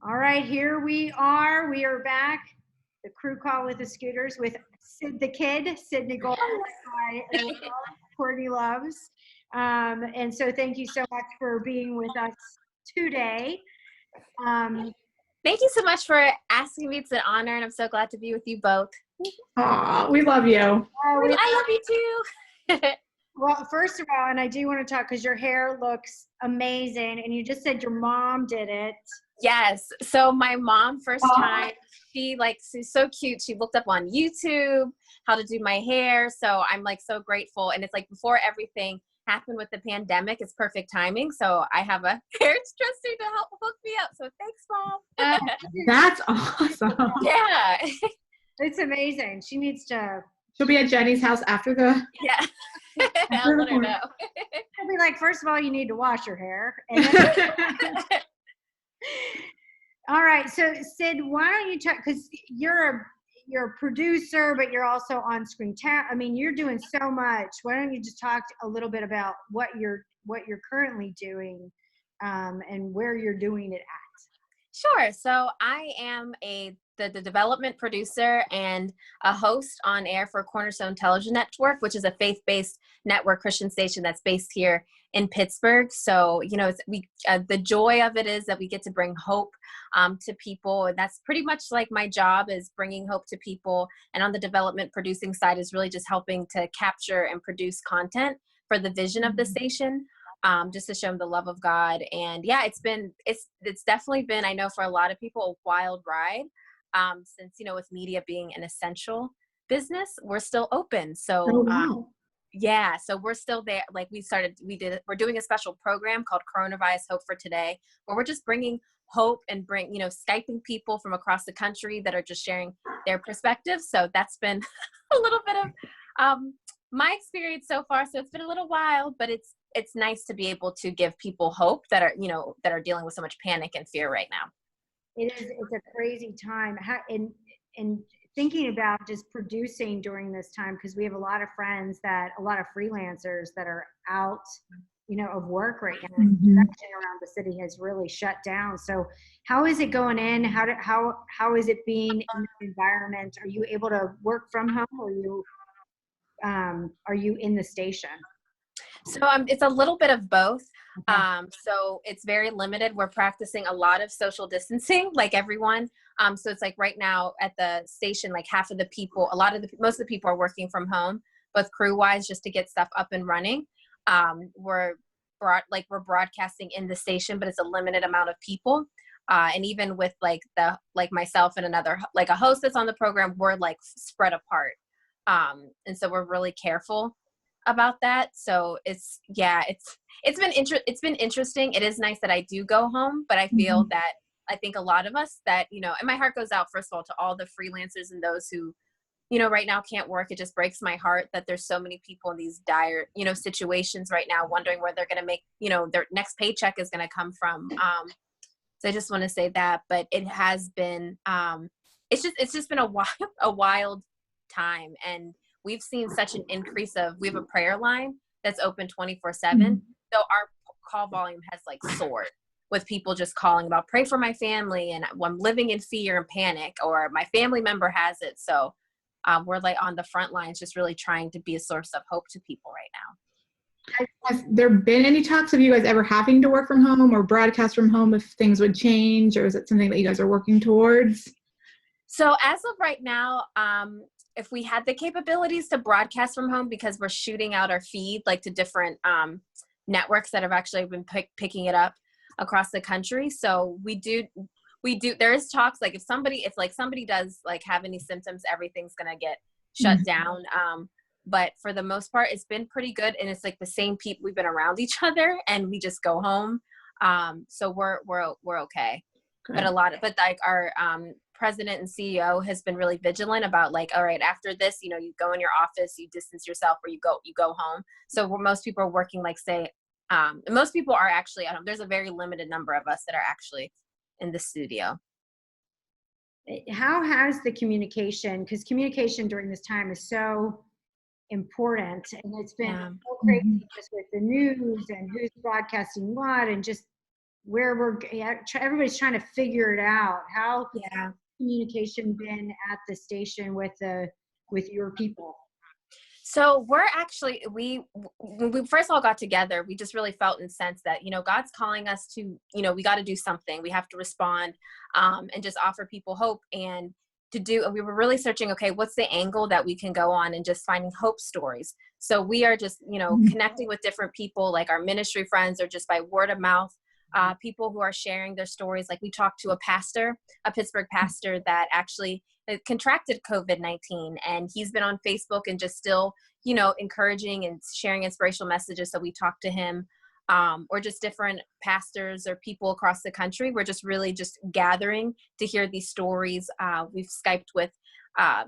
All right, here we are. We are back. The crew call with the scooters with Sid the Kid, Sydni Goldman, Courtney loves. And so thank you so much for being with us today. Thank you so much for asking me. It's an honor, and I'm so glad to be with you both. Aw, we love you. I love you too. Well, first of all, and I do want to talk because your hair looks amazing, and you just said your mom did it. Yes. So my mom, first time, she's so cute. She looked up on YouTube how to do my hair. So I'm like so grateful. And it's like before everything happened with the pandemic, it's perfect timing. So I have a hairdresser to help hook me up. So thanks, Mom. That's awesome. Yeah. It's amazing. She needs to. She'll be at Jenny's house after the. Yeah. I'll let her know. I'll be like, first of all, you need to wash your hair. And then all right. So Sid, why don't you talk, because you're a producer, but you're also on screen I mean, you're doing so much. Why don't you just talk a little bit about what you're currently doing and where you're doing it at? Sure. So I am the development producer and a host on air for Cornerstone Television Network, which is a faith-based network Christian station that's based here in Pittsburgh. So, you know, the joy of it is that we get to bring hope to people. And that's pretty much like my job, is bringing hope to people. And on the development producing side is really just helping to capture and produce content for the vision of the station. Just to show them the love of God. And yeah, it's definitely been, I know for a lot of people, a wild ride. Since, you know, with media being an essential business, we're still open. So, yeah, so we're still there. Like we're doing a special program called Coronavirus Hope for Today, where we're just bringing hope and Skyping people from across the country that are just sharing their perspectives. So that's been a little bit of, my experience so far. So it's been a little wild, but it's nice to be able to give people hope that are dealing with so much panic and fear right now. It's a crazy time. And thinking about just producing during this time, because we have a lot of friends a lot of freelancers that are out, you know, of work right now. Mm-hmm. Production around the city has really shut down. So how is it going in? How is it being in the environment? Are you able to work from home, or are you in the station? So it's a little bit of both. So it's very limited. We're practicing a lot of social distancing, like everyone. So it's like right now at the station, like half of the people, most of the people are working from home, both crew wise, just to get stuff up and running. We're broadcasting in the station, but it's a limited amount of people. And even with like myself and another, like a host that's on the program, we're like spread apart. And so we're really careful about that. So it's been interesting. It is nice that I do go home, but I feel that I think a lot of us that, you know, and my heart goes out first of all to all the freelancers and those who, you know, right now can't work. It just breaks my heart that there's so many people in these dire, you know, situations right now, wondering where they're going to make, you know, their next paycheck is going to come from. So I just want to say that, but it has been, it's just been a wild time. And we've seen such an increase we have a prayer line that's open 24/7. So our call volume has like soared with people just calling about, pray for my family, and I'm living in fear and panic, or my family member has it. So we're like on the front lines, just really trying to be a source of hope to people right now. Has there been any talks of you guys ever having to work from home or broadcast from home if things would change, or is it something that you guys are working towards? So as of right now, if we had the capabilities to broadcast from home, because we're shooting out our feed like to different networks that have actually been picking it up across the country. So we do, there is talks, like if somebody does like have any symptoms, everything's going to get shut down. But for the most part, it's been pretty good. And it's like the same people, we've been around each other and we just go home. So we're okay. Good. But like our president and CEO has been really vigilant about like, all right, after this, you know, you go in your office, you distance yourself, or you go home. So most people are working, like say, most people are actually at home. There's a very limited number of us that are actually in the studio. How has the communication, because communication during this time is so important, and it's been so crazy just with the news and who's broadcasting what, and just everybody's trying to figure it out. How Yeah. communication been at the station with your people? So we're actually, when we first all got together, we just really felt and sensed that, God's calling us to, we got to do something. We have to respond, and just offer people hope and we were really searching, okay, what's the angle that we can go on and just finding hope stories. So we are just, connecting with different people, like our ministry friends, or just by word of mouth, people who are sharing their stories. Like we talked to a Pittsburgh pastor that actually contracted COVID-19, and he's been on Facebook and just still, encouraging and sharing inspirational messages. So we talked to him, or just different pastors or people across the country. We're just really just gathering to hear these stories. We've Skyped with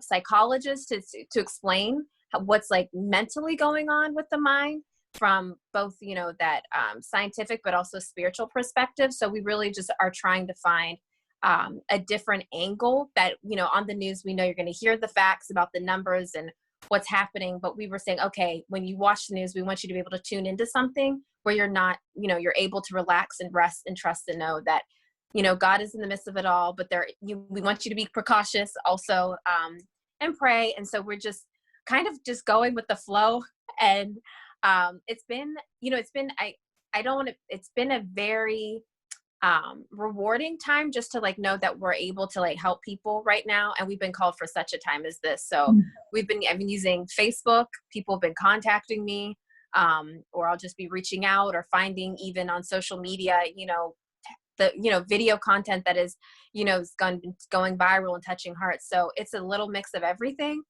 psychologists to explain what's like mentally going on with the mind from both, that scientific, but also spiritual perspective. So we really just are trying to find a different angle that, on the news, we know you're going to hear the facts about the numbers and what's happening. But we were saying, okay, when you watch the news, we want you to be able to tune into something where you're not, you're able to relax and rest and trust and know that, God is in the midst of it all, but we want you to be precautious also, and pray. And so we're just kind of just going with the flow. And it's been a very rewarding time just to know that we're able to help people right now. And we've been called for such a time as this. So I've been using Facebook. People have been contacting me, or I'll just be reaching out or finding even on social media, the, video content that is, is going viral and touching hearts. So it's a little mix of everything.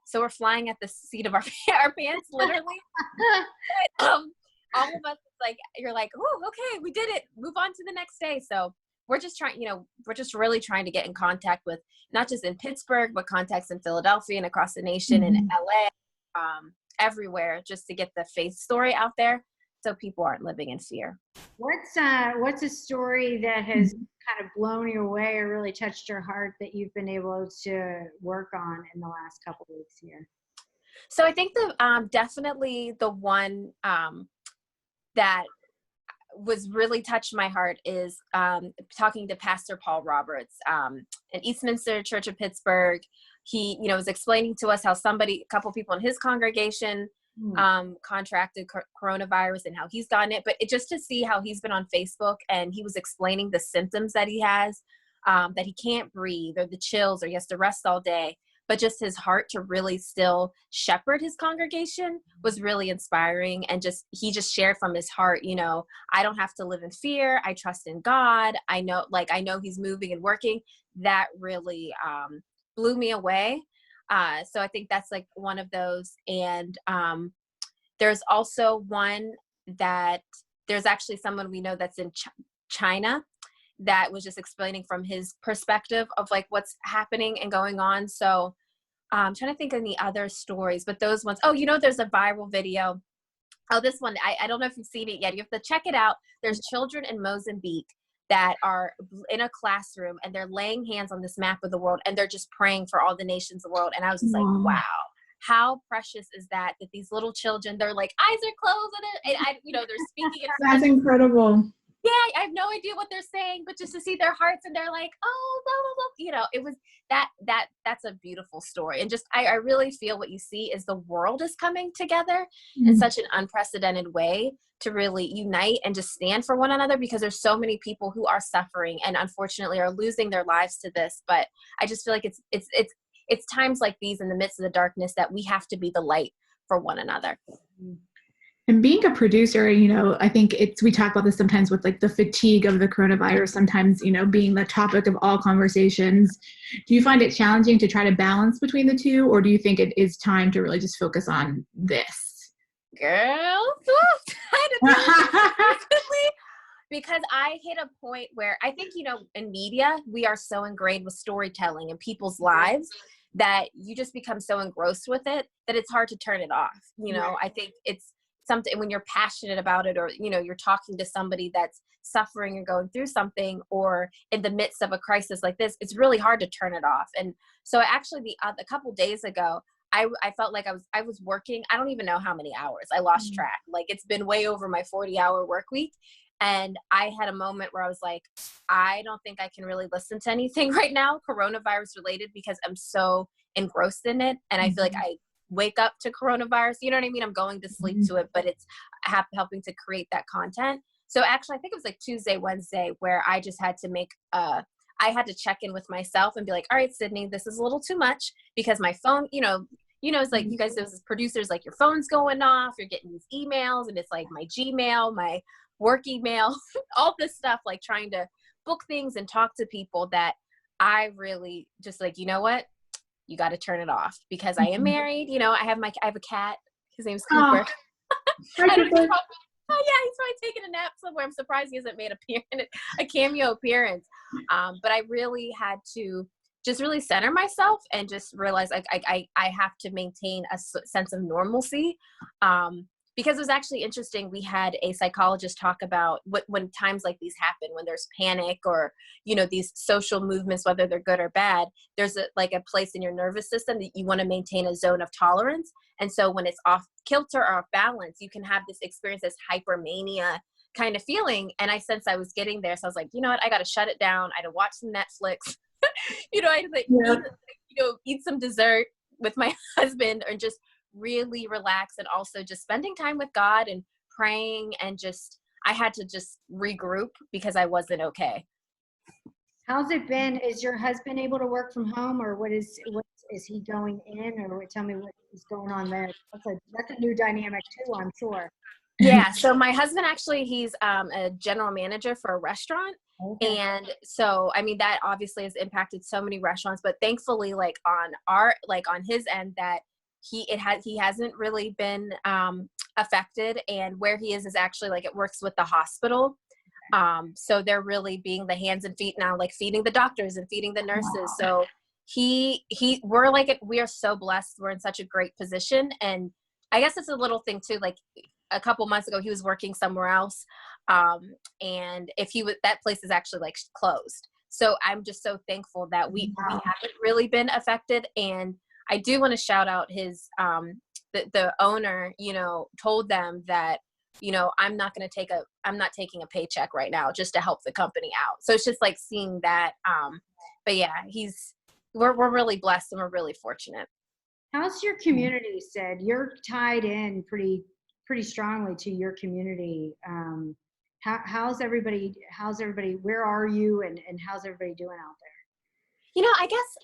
So we're flying at the seat of our pants, literally. All of us, you're like, oh, okay, we did it. Move on to the next day. So we're just trying, we're just really trying to get in contact with not just in Pittsburgh, but contacts in Philadelphia and across the nation, and LA, everywhere, just to get the faith story out there so people aren't living in fear. What's a story that has kind of blown you away or really touched your heart that you've been able to work on in the last couple of weeks here? So I think definitely the one that was really touched my heart is talking to Pastor Paul Roberts in Eastminster Church of Pittsburgh. He, was explaining to us how a couple people in his congregation contracted coronavirus and how he's gotten it. But just to see how he's been on Facebook and he was explaining the symptoms that he has, that he can't breathe or the chills or he has to rest all day. But just his heart to really still shepherd his congregation was really inspiring. And he just shared from his heart, I don't have to live in fear. I trust in God. I know he's moving and working. That really blew me away. So I think that's one of those. And there's also one that there's actually someone we know that's in China that was just explaining from his perspective of what's happening and going on. So I'm trying to think of the other stories, but those ones, there's a viral video. Oh, this one, I don't know if you've seen it yet. You have to check it out. There's children in Mozambique that are in a classroom and they're laying hands on this map of the world and they're just praying for all the nations of the world. And I was just wow, how precious is that these little children, they're eyes are closed and they're speaking. That's incredible. Yeah, I have no idea what they're saying, but just to see their hearts and they're like, oh, blah, blah, blah. It was that's a beautiful story. And just, I really feel what you see is the world is coming together in such an unprecedented way to really unite and just stand for one another, because there's so many people who are suffering and unfortunately are losing their lives to this. But I just feel like it's times like these in the midst of the darkness that we have to be the light for one another. And being a producer, I think we talk about this sometimes with the fatigue of the coronavirus, sometimes, being the topic of all conversations. Do you find it challenging to try to balance between the two, or do you think it is time to really just focus on this? Girl, because I hit a point where I think, in media, we are so ingrained with storytelling in people's lives that you just become so engrossed with it that it's hard to turn it off. I think it's something when you're passionate about it, or you're talking to somebody that's suffering or going through something, or in the midst of a crisis like this, it's really hard to turn it off. And so actually a couple days ago, I felt like I was working, I don't even know how many hours. I lost track. It's been way over my 40-hour work week. And I had a moment where I was like, I don't think I can really listen to anything right now, coronavirus related, because I'm so engrossed in it. And I feel like I wake up to coronavirus, you know what I mean? I'm going to sleep to it, but it's helping to create that content. So actually, I think it was like Tuesday, Wednesday, where I just had to I had to check in with myself and be like, all right, Sydney, this is a little too much, because my phone, it's like you guys as producers, like your phone's going off, you're getting these emails, and it's like my Gmail, my work email, all this stuff, like trying to book things and talk to people that I really just like, you know what, you got to turn it off, because I am married. I have a cat. His name's Cooper. I don't know. Oh yeah, he's probably taking a nap somewhere. I'm surprised he hasn't made a cameo appearance. But I really had to just really center myself and just realize I have to maintain a sense of normalcy. Because it was actually interesting. We had a psychologist talk about when times like these happen, when there's panic or, these social movements, whether they're good or bad, there's a place in your nervous system that you want to maintain a zone of tolerance. And so when it's off kilter or off balance, you can have this experience, this hypermania kind of feeling. And I sensed I was getting there. So I was like, you know what, I got to shut it down. I had to watch some Netflix, I had to eat some dessert with my husband, or just really relax, and also just spending time with God and praying, and I had to just regroup because I wasn't okay. How's it been? Is your husband able to work from home, or what is he going in, or tell me what is going on there? That's a new dynamic too, I'm sure. Yeah. So my husband, actually, he's a general manager for a restaurant. Okay. And so, I mean, that obviously has impacted so many restaurants, but thankfully, on his end, that he hasn't really been affected. And where he is actually it works with the hospital. So they're really being the hands and feet now, feeding the doctors and feeding the nurses. Wow. So we are so blessed. We're in such a great position. And I guess it's a little thing too, a couple months ago, he was working somewhere else. And that place is actually closed. So I'm just so thankful that we haven't really been affected. And I do want to shout out his, the owner, told them that, I'm not taking a paycheck right now just to help the company out. So it's just seeing that. But yeah, we're really blessed, and we're really fortunate. How's your community, Sid? You're tied in pretty strongly to your community. How's everybody? Where are you, and how's everybody doing out there? I guess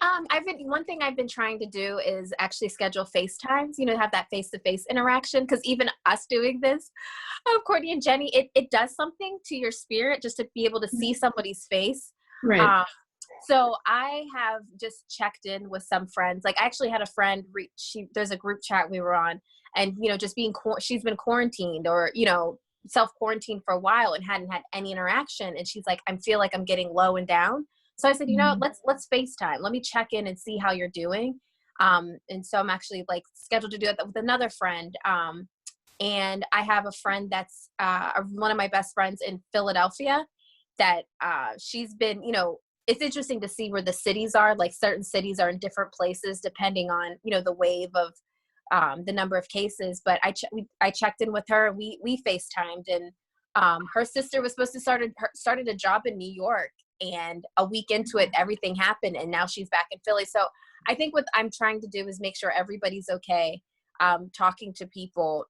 one thing I've been trying to do is actually schedule FaceTimes, have that face-to-face interaction, because even us doing this, Courtney and Jenny, it does something to your spirit just to be able to see somebody's face. Right. So I have just checked in with some friends. I actually had a friend, there's a group chat we were on, and, just she's been quarantined or, self-quarantined for a while and hadn't had any interaction. And she's like, I feel like I'm getting low and down. So I said, let's FaceTime. Let me check in and see how you're doing. And so I'm actually scheduled to do it with another friend. And I have a friend that's one of my best friends in Philadelphia that she's been, it's interesting to see where the cities are. Certain cities are in different places depending on, the wave of the number of cases. But I checked in with her. We FaceTimed, and her sister was supposed to started a job in New York. And a week into it, everything happened, and now she's back in Philly. So I think what I'm trying to do is make sure everybody's okay, talking to people,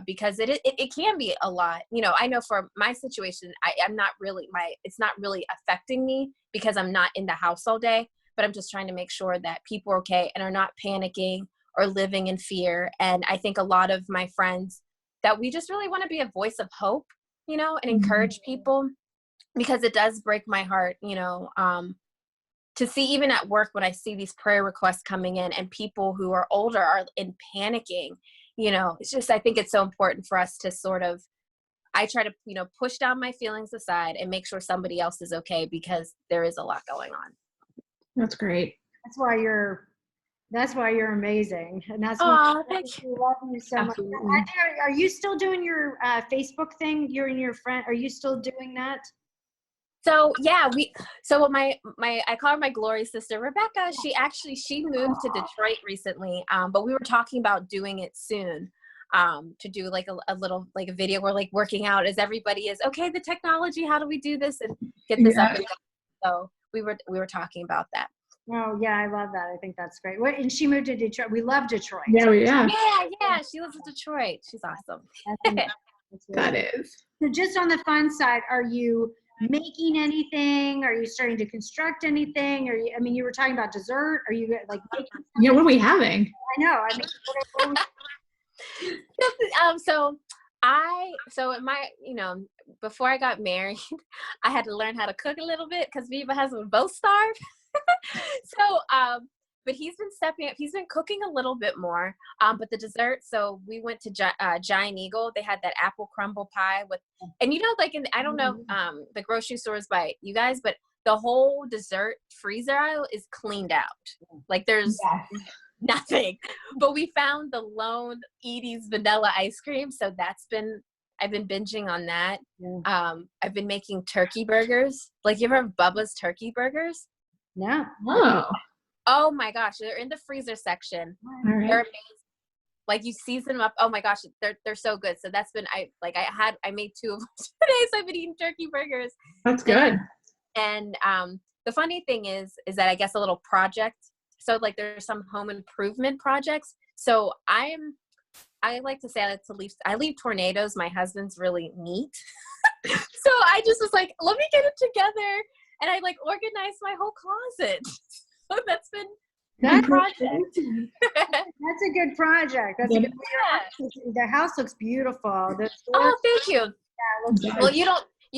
because it can be a lot. I know for my situation, it's not really affecting me because I'm not in the house all day, but I'm just trying to make sure that people are okay and are not panicking or living in fear. And I think a lot of my friends that we just really want to be a voice of hope, and encourage people. Because it does break my heart, to see even at work when I see these prayer requests coming in and people who are older are panicking, it's just, I think it's so important for us to I try to, push down my feelings aside and make sure somebody else is okay, because there is a lot going on. That's great. That's why you're amazing. And that's why thank you. We love you so Absolutely. much. Are you still doing your Facebook thing? You and your friend, are you still doing that? So yeah, I call her my glory sister, Rebecca. She moved to Detroit recently, but we were talking about doing it soon. to do like a little like a video where like working out as everybody is okay. The technology, how do we do this and get this up and going? So we were talking about that. Oh yeah, I love that. I think that's great. And she moved to Detroit. We love Detroit. Yeah, Yeah. She lives in Detroit. She's awesome. That is. So just on the fun side, are you making anything? Are you starting to construct anything? I mean, you were talking about dessert. Are you like making something? Yeah, what are we having? I know. I mean, so in my, before I got married, I had to learn how to cook a little bit because me and my husband were both starved. So, but he's been stepping up. He's been cooking a little bit more. But the dessert, so we went to Giant Eagle. They had that apple crumble pie with, and like I don't know, the grocery stores by you guys, but the whole dessert freezer aisle is cleaned out. Like there's nothing. But we found the Lone Edie's vanilla ice cream, so I've been binging on that. I've been making turkey burgers. Like, you ever have Bubba's turkey burgers? No. Oh my gosh, they're in the freezer section. All right. They're amazing. Like, you season them up. Oh my gosh, they're so good. So that's been I made 2 of them today, so I've been eating turkey burgers. That's good. And the funny thing is that I guess a little project. So like there's some home improvement projects. So I like to say I leave tornadoes. My husband's really neat. So I just was like, let me get it together. And I like organized my whole closet. So that's been that project. That's a good project. That's a good The house looks beautiful. Oh, thank you. Yeah, well, you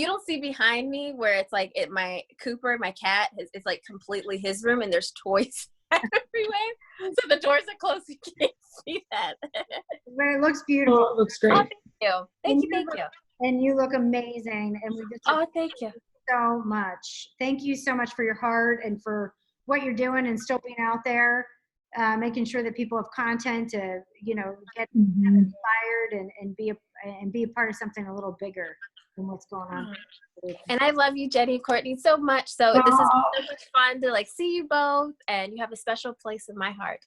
don't see behind me where it's like my Cooper, my cat, it's like completely his room and there's toys everywhere. So the doors are closed. You can't see that. But it looks beautiful. Oh, it looks great. Oh, thank you. And you look amazing. And we just thank you so much. Thank you so much for your heart and for what you're doing and still being out there, making sure that people have content to, get inspired and be a part of something a little bigger than what's going on. And I love you, Jenny and Courtney, so much. So this is so much fun to like see you both, and you have a special place in my heart.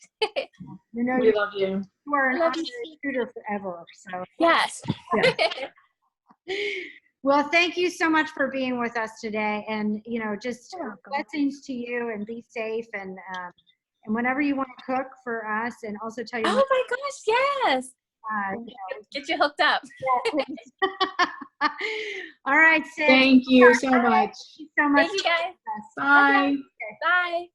We love you. You are an honorary shooter forever. So yes. Yeah. Well, thank you so much for being with us today, and just blessings to you, and be safe, and whenever you want to cook for us, and also tell you. Oh my gosh, yes. Get you hooked up. All right, Sid. Thank you so much. Thank you so much. Thank you, guys. Bye. Okay. Bye.